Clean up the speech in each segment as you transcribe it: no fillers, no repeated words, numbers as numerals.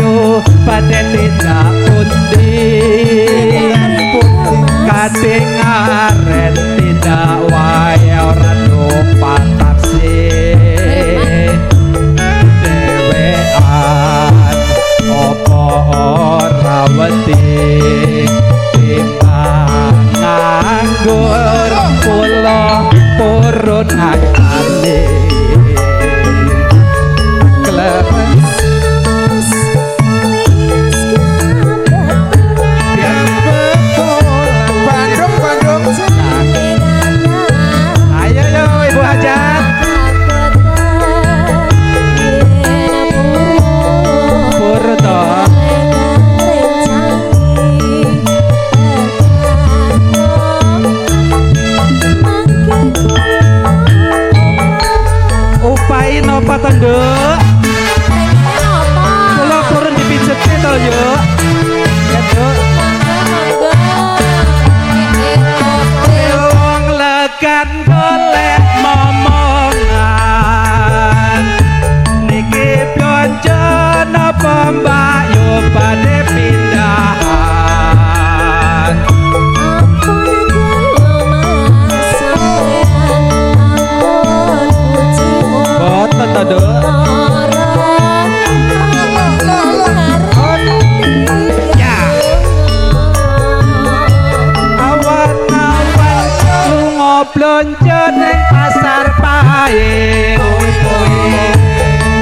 ayo pada tindak pundi kadang aren tindak wae ora numpak taksi dewean opo ora wedi timbang nganggur kula purun akane Tanduk kula purun dipijeti to yo ya Duk wong lekan golek momongan niki blonjo napa mbak yo badhe pindahan Tanduk ya awan-awan lunga blonjo ning pasar pae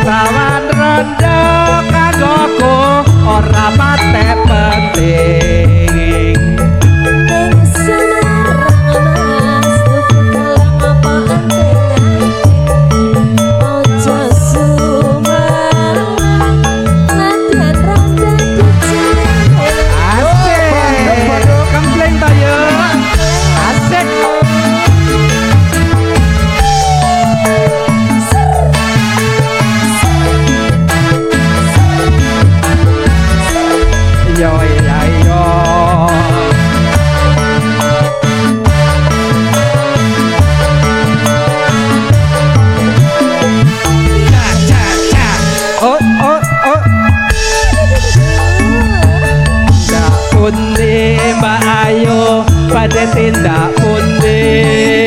rawan rondo kanggoku ora mate penting pada tindak pundi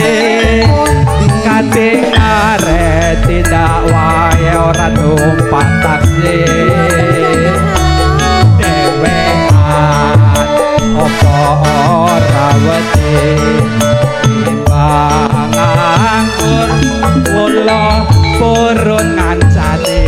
kadang are tindak wae ora numpak taksi dewean opo ora wedi timbang nganggur kula purun ngancani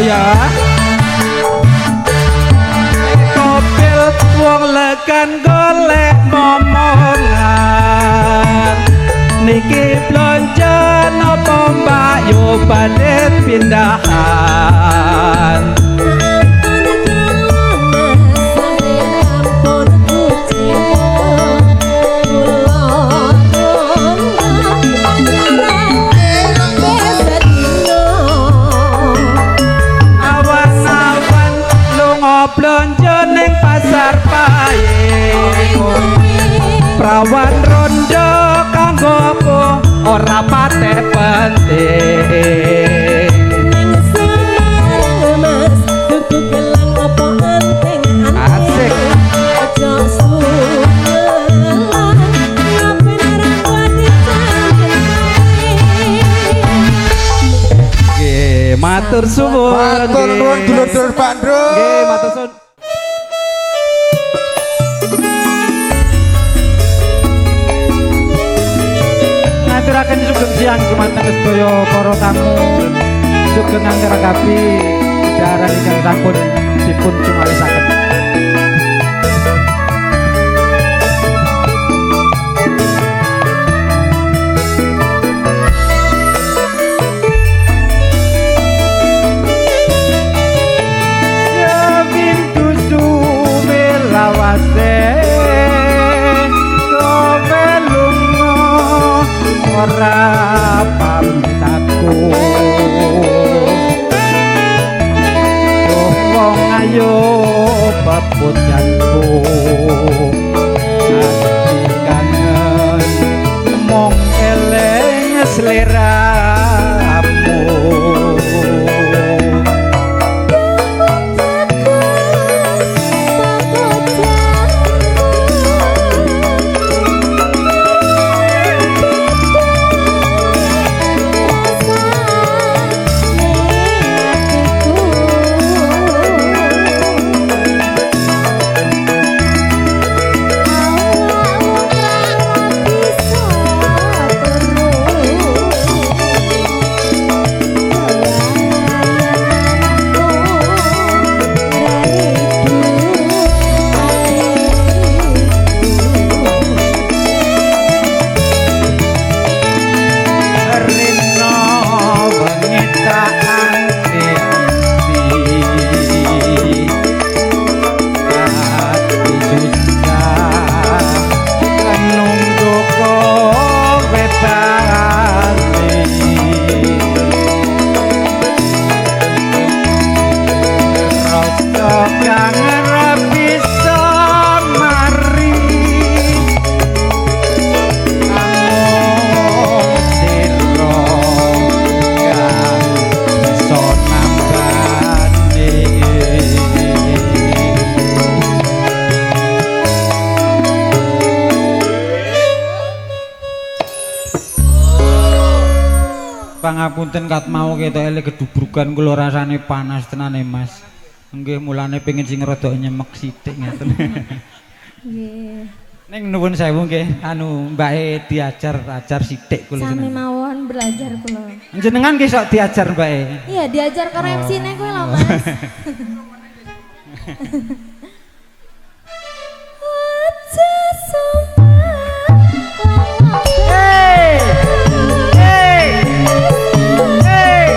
ya kopil wong lekan golek momongan niki blonjo napa mbak yo badhe pindahan blonjo ning pasar pae prawan rondo kanggoku ora pate penting ning sareng mas tuku gelang opo anting asik aja suwelan ngapain ora nggih matur suwun matur nuwun dulur-dulur Bandung nggih matur suwun ngaturaken sugeng siang dumateng sedaya para tamu sugeng anggerakapi acara ingkang sampun dipun sumalisaken ayo pepujanku ati kangen mong eleng seleramu Pangapunten kat mau ketok ele gedubrukan kula rasane panas tenane Mas. Nggih mulane pengin sing rada nyemek sithik ngeten. Nggih. Ning nuwun sewu nggih anu mbake diajar sithik kula Sami jenengan. mawon belajar kula. Jenengan nggih sok diajar mbake. Iya, diajar karo MC-ne kuwi lho, Mas. Aja sumpah. Hey! Hey! Hey!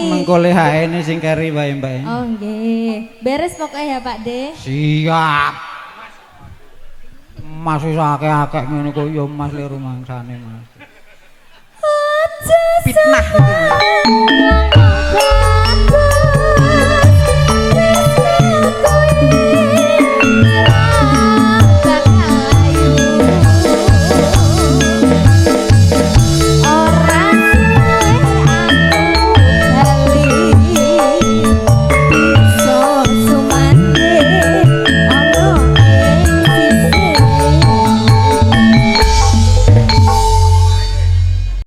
Mengkole HN sing keri wae Mbak. Oh nggih. Beres pokoknya ya Pak De. Siap. Mas wis akeh-akeh ngene kok ya Mas le rumangsane Mas. Aja Fitnah itu.